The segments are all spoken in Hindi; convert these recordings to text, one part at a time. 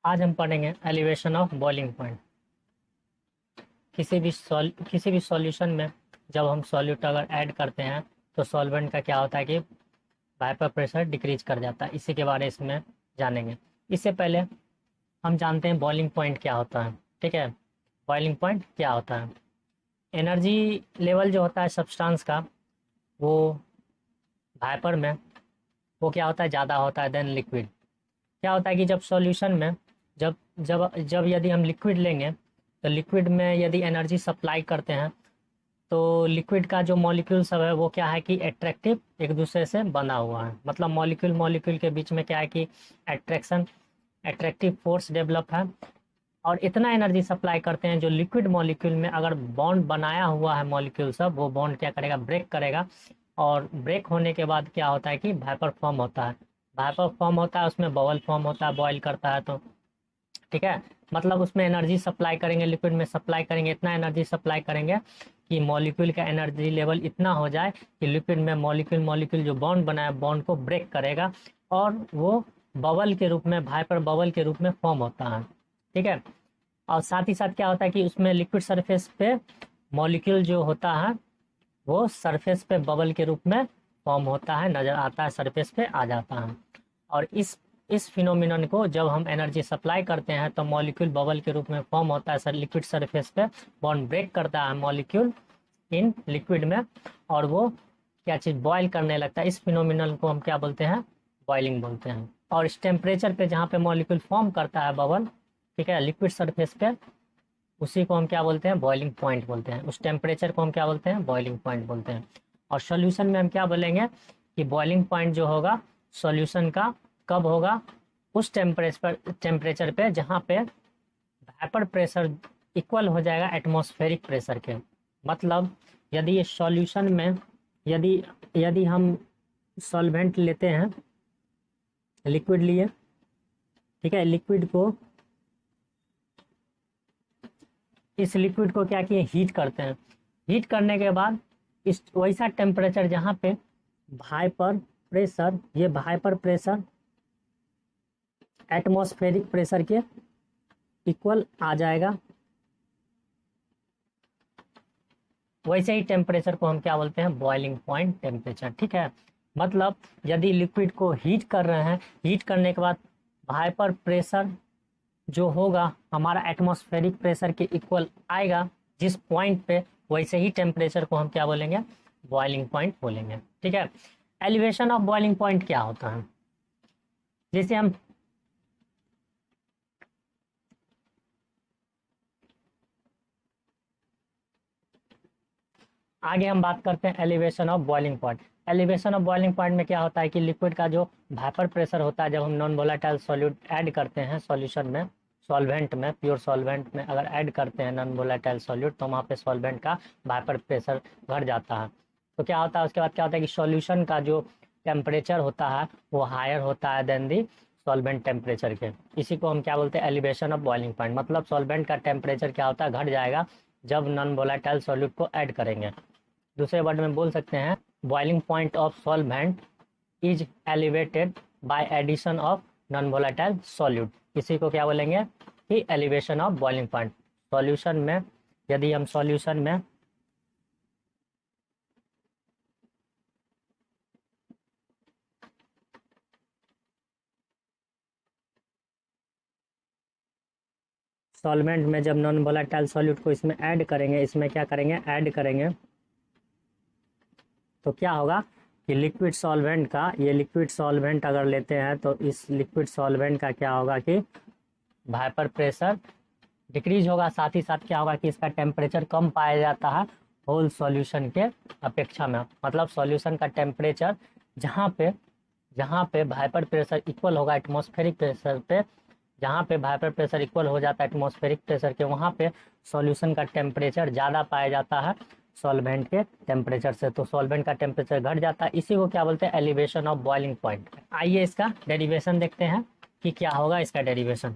आज हम पढ़ेंगे एलिवेशन ऑफ बॉइलिंग पॉइंट। किसी भी सॉल्यूशन में जब हम सॉल्यूट अगर ऐड करते हैं तो सॉल्वेंट का क्या होता है कि वेपर प्रेशर डिक्रीज कर जाता है। इसी के बारे में जानेंगे। इससे पहले हम जानते हैं बॉइलिंग पॉइंट क्या होता है। ठीक है, बॉइलिंग पॉइंट क्या होता है? एनर्जी लेवल जो होता है सब्सटेंस का, वो वेपर में वो क्या होता है, ज़्यादा होता है देन लिक्विड। क्या होता है कि जब सॉल्यूशन में जब जब जब यदि हम लिक्विड लेंगे तो लिक्विड में यदि एनर्जी सप्लाई करते हैं तो लिक्विड का जो मॉलिक्यूल सब है वो क्या है कि एट्रैक्टिव एक दूसरे से बना हुआ है। मतलब मॉलिक्यूल मॉलिक्यूल के बीच में क्या है कि एट्रैक्टिव फोर्स डेवलप है और इतना एनर्जी सप्लाई करते हैं जो लिक्विड मॉलिक्यूल में अगर बॉन्ड बनाया हुआ है मॉलिक्यूल सब, वो बॉन्ड क्या करेगा, ब्रेक करेगा। और ब्रेक होने के बाद क्या होता है कि भाइपर फॉर्म होता है। भाइपर फॉर्म होता है, उसमें बबल फॉर्म होता है, बॉयल करता है तो ठीक है। मतलब उसमें एनर्जी सप्लाई करेंगे, लिक्विड में सप्लाई करेंगे, इतना एनर्जी सप्लाई करेंगे कि मॉलिक्यूल का एनर्जी लेवल इतना हो जाए कि लिक्विड में मॉलिक्यूल मॉलिक्यूल जो बॉन्ड बनाया बॉन्ड को ब्रेक करेगा और वो बबल के रूप में, भाइपर बबल के रूप में फॉर्म होता है। ठीक है। और साथ ही साथ क्या होता है कि उसमें लिक्विड सरफेस पे मॉलिक्यूल जो होता है वो सरफेस पे बबल के रूप में फॉर्म होता है, नजर आता है, सरफेस पे आ जाता है। और इस फिनोमिनन को जब हम एनर्जी सप्लाई करते हैं तो मॉलिक्यूल बबल के रूप में फॉर्म होता है सर लिक्विड सरफेस पे, बॉन्ड ब्रेक करता है मॉलिक्यूल इन लिक्विड में और वो क्या चीज़ बॉयल करने लगता है। इस फिनोमिनन को हम क्या बोलते हैं, बॉइलिंग बोलते हैं। और इस टेम्परेचर पे जहाँ पे मॉलिक्यूल फॉर्म करता है बबल, ठीक है, लिक्विड सरफेस पे, उसी को हम क्या बोलते हैं, बॉइलिंग पॉइंट बोलते हैं। उस टेम्परेचर को हम क्या बोलते हैं, बॉइलिंग पॉइंट बोलते हैं। और सॉल्यूशन में हम क्या बोलेंगे कि बॉइलिंग पॉइंट जो होगा सॉल्यूशन का कब होगा, उस टेम्परेचर पे जहाँ पे वेपर प्रेशर इक्वल हो जाएगा एटमॉस्फेरिक प्रेशर के। मतलब यदि ये सॉल्यूशन में यदि यदि हम सॉल्वेंट लेते हैं, लिक्विड लिए, ठीक है, लिक्विड को, इस लिक्विड को क्या किए, हीट करते हैं। हीट करने के बाद इस वैसा टेम्परेचर जहाँ पे भाइपर प्रेशर, ये भाइपर प्रेशर एटमॉस्फेरिक प्रेशर के इक्वल आ जाएगा, वैसे ही टेम्परेचर को हम क्या बोलते हैं, बॉइलिंग पॉइंट टेम्परेचर। ठीक है। मतलब यदि लिक्विड को हीट कर रहे हैं, हीट करने के बाद भाइपर प्रेशर जो होगा हमारा एटमॉस्फेरिक प्रेशर के इक्वल आएगा जिस पॉइंट पे, वैसे ही टेम्परेचर को हम क्या बोलेंगे, बॉइलिंग पॉइंट बोलेंगे। ठीक है। एलिवेशन ऑफ बॉइलिंग पॉइंट क्या होता है, जैसे हम आगे हम बात करते हैं elevation of boiling point. Elevation of boiling point में क्या होता है कि लिक्विड का जो भाइपर प्रेशर होता है, जब हम नॉन वोलेटाइल सॉल्यूट ऐड करते हैं सॉल्यूशन में, सॉल्वेंट में, प्योर सॉल्वेंट में अगर ऐड करते हैं नॉन वोलेटाइल सॉल्यूट, तो वहाँ पे सॉल्वेंट का भाइपर प्रेशर घट जाता है। तो क्या होता है, उसके बाद क्या होता है कि सॉल्यूशन का जो टेम्परेचर होता है वो हायर होता है देन दी सॉल्वेंट टेम्परेचर के। इसी को हम क्या बोलते हैं, एलिवेशन ऑफ बॉइलिंग पॉइंट। मतलब सॉल्वेंट का टेम्परेचर क्या होता है, घट जाएगा जब नॉन वोलेटाइल सॉल्यूट को ऐड करेंगे। दूसरे वर्ड में बोल सकते हैं, boiling point of solvent is elevated by addition of non volatile solute. इसी को क्या बोलेंगे कि elevation of boiling point. Solution में यदि हम सॉल्यूशन में सॉल्वेंट में जब नॉन वोलेटाइल सॉल्यूट को इसमें ऐड करेंगे, इसमें क्या करेंगे, ऐड करेंगे, तो क्या होगा कि लिक्विड सॉल्वेंट का, ये लिक्विड सॉल्वेंट अगर लेते हैं तो इस लिक्विड सॉल्वेंट का क्या होगा कि भाइपर प्रेशर डिक्रीज होगा। साथ ही साथ क्या होगा कि इसका टेम्परेचर कम पाया जाता है होल सॉल्यूशन के अपेक्षा में। मतलब सॉल्यूशन का टेम्परेचर जहाँ पे भाइपर प्रेशर इक्वल होगा एटमॉस्फेरिक प्रेशर पे, जहाँ पे भाइपर प्रेशर इक्वल हो जाता है एटमॉस्फेरिक प्रेशर के, वहाँ पे सॉल्यूशन का टेम्परेचर ज़्यादा पाया जाता है सॉल्वेंट के टेम्परेचर से। तो सॉल्वेंट का टेम्परेचर घट जाता है। इसी को क्या बोलते हैं, एलिवेशन ऑफ बॉइलिंग पॉइंट। आइए इसका डेरिवेशन देखते हैं कि क्या होगा इसका डेरिवेशन।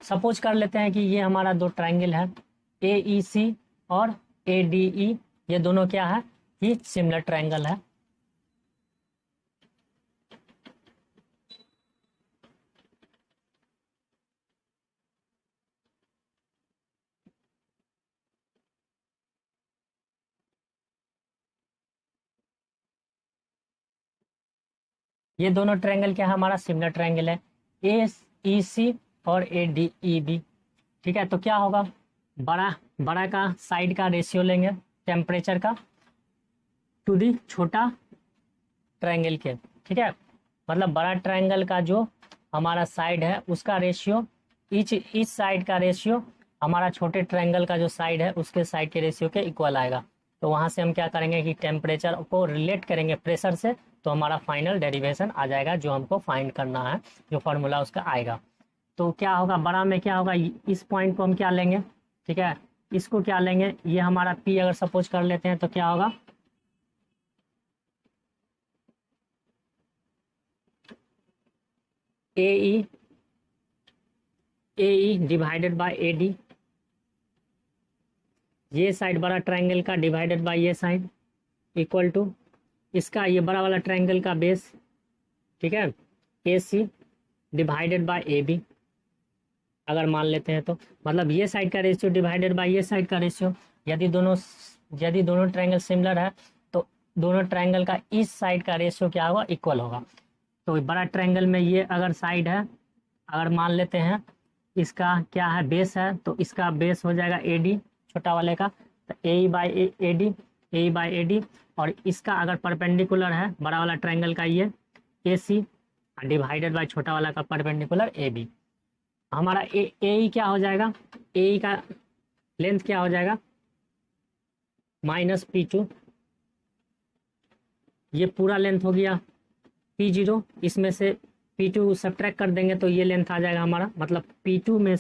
सपोज कर लेते हैं कि ये हमारा दो ट्राइंगल है, ए ई सी और ए डी ई। ये दोनों क्या है कि सिमिलर ट्राइंगल है। ये दोनों ट्रायंगल क्या है, हमारा सिमिलर ट्रायंगल है, ए ई सी और ए डी ई बी। ठीक है, तो क्या होगा, बड़ा बड़ा का साइड का रेशियो लेंगे टेम्परेचर का टू दी छोटा ट्रायंगल के। ठीक है, मतलब बड़ा ट्रायंगल का जो हमारा साइड है उसका रेशियो, इस साइड का रेशियो हमारा छोटे ट्रायंगल का जो साइड है उसके साइड के रेशियो के इक्वल आएगा। तो वहाँ से हम क्या करेंगे कि टेम्परेचर को रिलेट करेंगे प्रेशर से, तो हमारा फाइनल डेरिवेशन आ जाएगा जो हमको फाइंड करना है, जो फॉर्मूला उसका आएगा। तो क्या होगा, बड़ा में क्या होगा, इस पॉइंट को हम क्या लेंगे, ठीक है, इसको क्या लेंगे, ये हमारा पी अगर सपोज कर लेते हैं तो क्या होगा, A E divided by A D, ये साइड बड़ा ट्रायंगल का डिवाइडेड बाय ये साइड इक्वल टू इसका ये बड़ा वाला ट्रायंगल का बेस, ठीक है, A C divided by A B अगर मान लेते हैं तो, मतलब ये साइड का रेशियो डिवाइडेड बाय ये साइड का रेशियो। यदि दोनों ट्रायंगल सिमिलर है तो दोनों ट्रायंगल का इस साइड का रेशियो क्या होगा, इक्वल होगा। तो बड़ा ट्रायंगल में ये अगर साइड है, अगर मान लेते हैं इसका क्या है, बेस है, तो इसका बेस हो जाएगा ए डी छोटा वाले का, तो ए बाई ए डी, और इसका अगर परपेंडिकुलर है बड़ा वाला ट्रायंगल का ये ए सी डिवाइडेड बाय छोटा वाला का परपेंडिकुलर ए बी। हमारा ए क्या हो जाएगा, ए का लेंथ क्या हो जाएगा, माइनस पी टू, ये पूरा लेंथ हो गया पी जीरो, इसमें से पी टू सब्ट्रैक्ट कर देंगे तो ये लेंथ आ जाएगा हमारा, मतलब पी जीरो में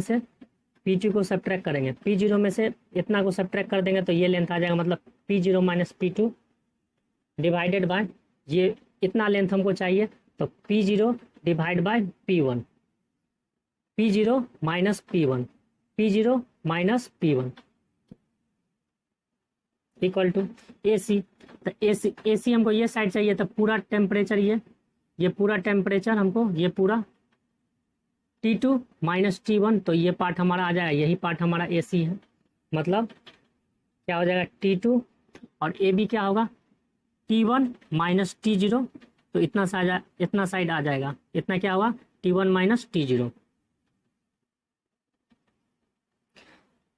से पी टू को सब्ट्रैक्ट करेंगे, पी जीरो में से इतना को सब्ट्रैक्ट कर देंगे तो ये लेंथ आ जाएगा, मतलब P zero minus P two divided by ये इतना लेंथ हमको चाहिए, तो P zero divide by P one, P zero minus P one, P zero minus P one equal to A C. तो ए सी हमको ये साइड चाहिए, तो पूरा टेम्परेचर ये पूरा टेम्परेचर हमको ये पूरा T two minus T one, तो ये पार्ट हमारा आ जाएगा, यही पार्ट हमारा ए सी है, मतलब क्या हो जाएगा टी टू, और ए बी क्या होगा T one minus T zero, तो इतना साइड आ जाएगा, इतना क्या होगा T one minus T zero.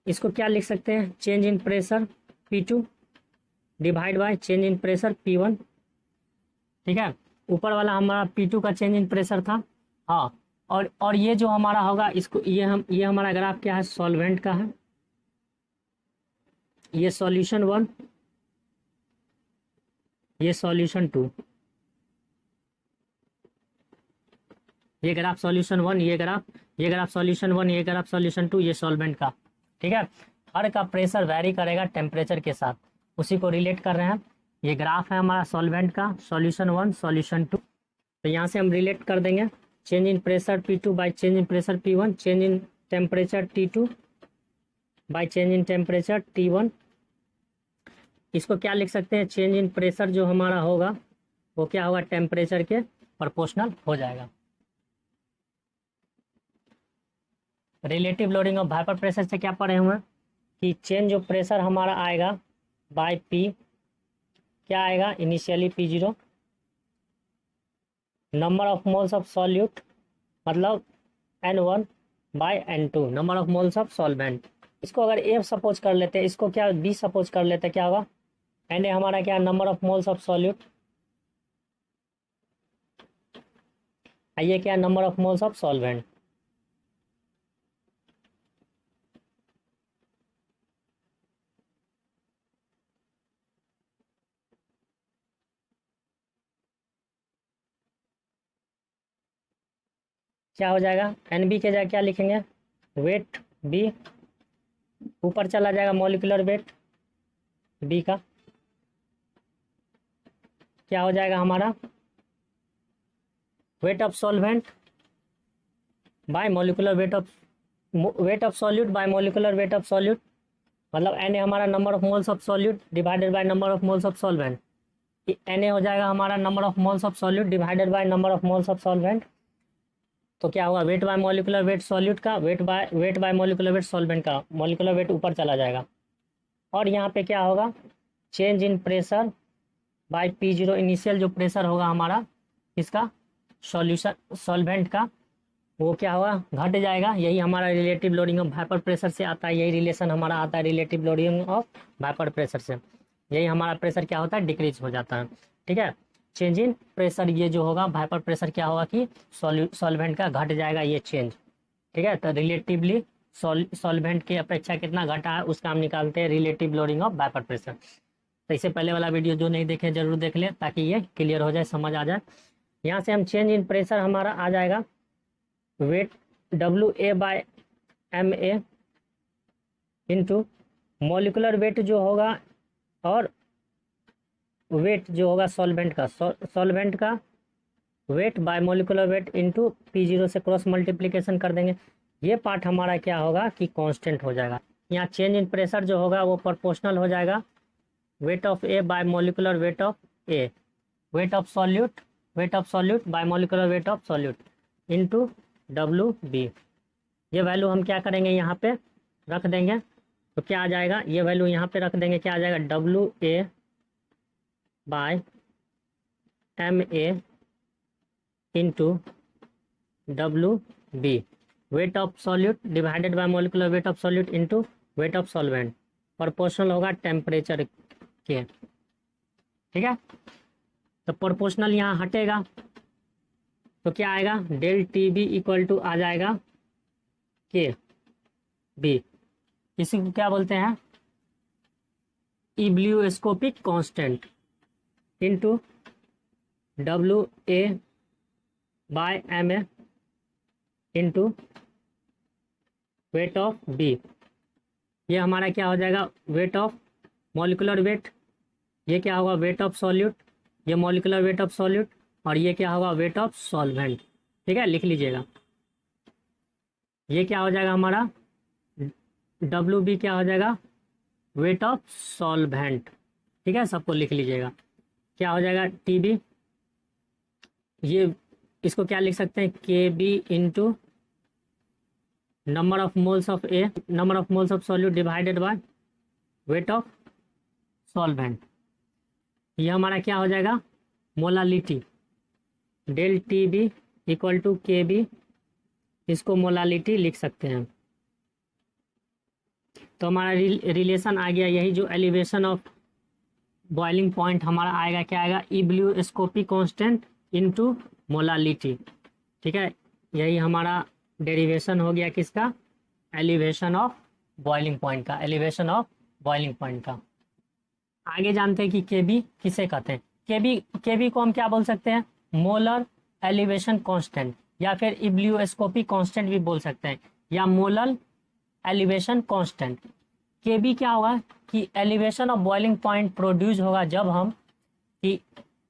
इसको क्या लिख सकते हैं, change in pressure P two divide by change in pressure P one. ठीक है, ऊपर वाला हमारा पी टू का चेंज इन प्रेशर था, हाँ, और ये जो हमारा होगा इसको ये हमारा ग्राफ क्या है, सॉल्वेंट का है, ये सॉल्यूशन वन, ये सॉल्यूशन टू, ये ग्राफ सॉल्यूशन वन, ये ग्राफ सॉल्यूशन वन, ये ग्राफ सॉल्यूशन टू, ये सॉल्वेंट का। ठीक है, हर का प्रेशर वैरी करेगा टेम्परेचर के साथ, उसी को रिलेट कर रहे हैं। ये ग्राफ है हमारा सॉल्वेंट का, सॉल्यूशन वन सॉल्यूशन टू, तो यहाँ से हम रिलेट कर देंगे change in pressure P two by change in pressure P one, change in temperature T two by change in temperature T one. इसको क्या लिख सकते हैं, चेंज इन प्रेशर जो हमारा होगा वो क्या होगा, टेम्परेचर के प्रोपोर्शनल हो जाएगा। Relative loading of vapour pressure से क्या पढ़े हुए हैं कि चेंज जो प्रेशर हमारा आएगा बाय पी, क्या आएगा initially P zero, number of moles of solute मतलब N1 by N2, number of moles of solvent. इसको अगर ए सपोज कर लेते हैं, इसको क्या बी सपोज कर लेते हैं, क्या होगा Na हमारा क्या number of moles of solute, ये क्या number of moles of solvent. क्या हो जाएगा, NB के जगह क्या लिखेंगे, वेट बी, ऊपर चला जाएगा मॉलिक्यूलर वेट बी का, क्या हो जाएगा हमारा weight of solvent by molecular weight of solute by molecular weight of solute, मतलब Na हमारा number of moles of solute divided by number of moles of solvent, Na हो जाएगा हमारा number of moles of solute divided by number of moles of solvent. तो क्या होगा weight by molecular weight solute का, weight by molecular weight solvent का, मॉलिक्यूलर वेट ऊपर चला जाएगा, और यहाँ पे क्या होगा change in pressure by P0 initial जो प्रेशर होगा हमारा इसका सॉल्यूशन सॉल्वेंट का, वो क्या होगा, घट जाएगा। यही हमारा relative loading of vapour pressure से आता है, यही रिलेशन हमारा आता है relative loading of vapour pressure से। यही हमारा प्रेशर क्या होता है, डिक्रीज हो जाता है। ठीक है, चेंज इन प्रेशर ये जो होगा वेपर प्रेशर क्या होगा कि सॉल्वेंट का घट जाएगा ये चेंज। ठीक है, तो रिलेटिवली सॉल्वेंट की अपेक्षा कितना घटा है उसका हम निकालते हैं relative loading of vapour pressure. तो इससे पहले वाला वीडियो जो नहीं देखे जरूर देख ले ताकि ये क्लियर हो जाए, समझ आ जाए। यहाँ से हम चेंज इन प्रेशर हमारा आ जाएगा wait WA/MA into molecular weight जो होगा और वेट जो होगा सॉल्वेंट का, सॉल्वेंट का weight bye molecular weight into P0 से क्रॉस मल्टीप्लिकेशन कर देंगे। ये पार्ट हमारा क्या होगा कि कांस्टेंट हो जाएगा। यहाँ चेंज इन प्रेशर जो होगा वो प्रोपोर्शनल हो जाएगा weight of A bye molecular weight of A, wait of solute bye molecular weight of solute into WB। ये वैल्यू हम क्या करेंगे, यहाँ पे रख देंगे तो क्या आ जाएगा, ये वैल्यू यहाँ पे रख देंगे, क्या आ जाएगा WA/MA into WB, wait of solute divided bye molecular weight of solute into weight of solvent, proportional होगा टेम्परेचर के। ठीक है, तो प्रोपोर्शनल यहाँ हटेगा तो क्या आएगा, डेल TB इक्वल टू आ जाएगा KB, इसी को क्या बोलते हैं, ebullioscopic constant into WA/MA into weight of B। ये हमारा क्या हो जाएगा, वेट ऑफ मॉलिकुलर वेट, ये क्या होगा वेट ऑफ सॉल्यूट, ये मॉलिकुलर वेट ऑफ सॉल्यूट, और ये क्या होगा वेट ऑफ सॉल्वेंट। ठीक है, लिख लीजिएगा। ये क्या हो जाएगा हमारा WB क्या हो जाएगा, वेट ऑफ सॉल्वेंट। ठीक है, सबको लिख लीजिएगा। क्या हो जाएगा TB, ये इसको क्या लिख सकते हैं KB into number of moles of A, number of moles of solute divided by weight of solvent. ये हमारा क्या हो जाएगा molality, del TB equal to KB, इसको मोलालिटी लिख सकते हैं। तो हमारा रिलेशन आ गया, यही जो एलिवेशन ऑफ बॉइलिंग पॉइंट हमारा आएगा, क्या आएगा, इब्लियोस्कोपिक कांस्टेंट इनटू मोलालिटी। ठीक है, यही हमारा डेरिवेशन हो गया किसका, एलिवेशन ऑफ बॉइलिंग पॉइंट का, एलिवेशन ऑफ बॉइलिंग पॉइंट का। आगे जानते हैं कि KB किसे कहते हैं। KB को हम क्या बोल सकते हैं, मोलर एलिवेशन कांस्टेंट, या फिर इब्लियोस्कोपिक कांस्टेंट भी बोल सकते हैं, या मोलर एलिवेशन कांस्टेंट। KB क्या होगा कि elevation of boiling point produce होगा जब हम कि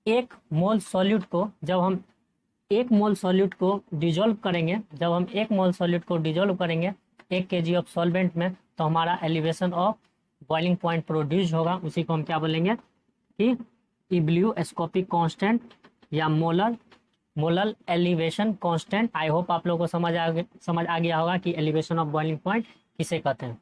एक मोल सॉल्यूट को, जब हम एक मोल सॉल्यूट को डिजोल्व करेंगे, जब हम एक मोल सॉल्यूट को डिजोल्व करेंगे 1 kg ऑफ सॉल्वेंट में, तो हमारा elevation of boiling point produce होगा। उसी को हम क्या बोलेंगे कि इब्लियोस्कोपिक कांस्टेंट या molar elevation constant. I hope आप लोगों को समझ आ गया होगा कि एलिवेशन ऑफ बॉइलिंग पॉइंट किसे कहते हैं।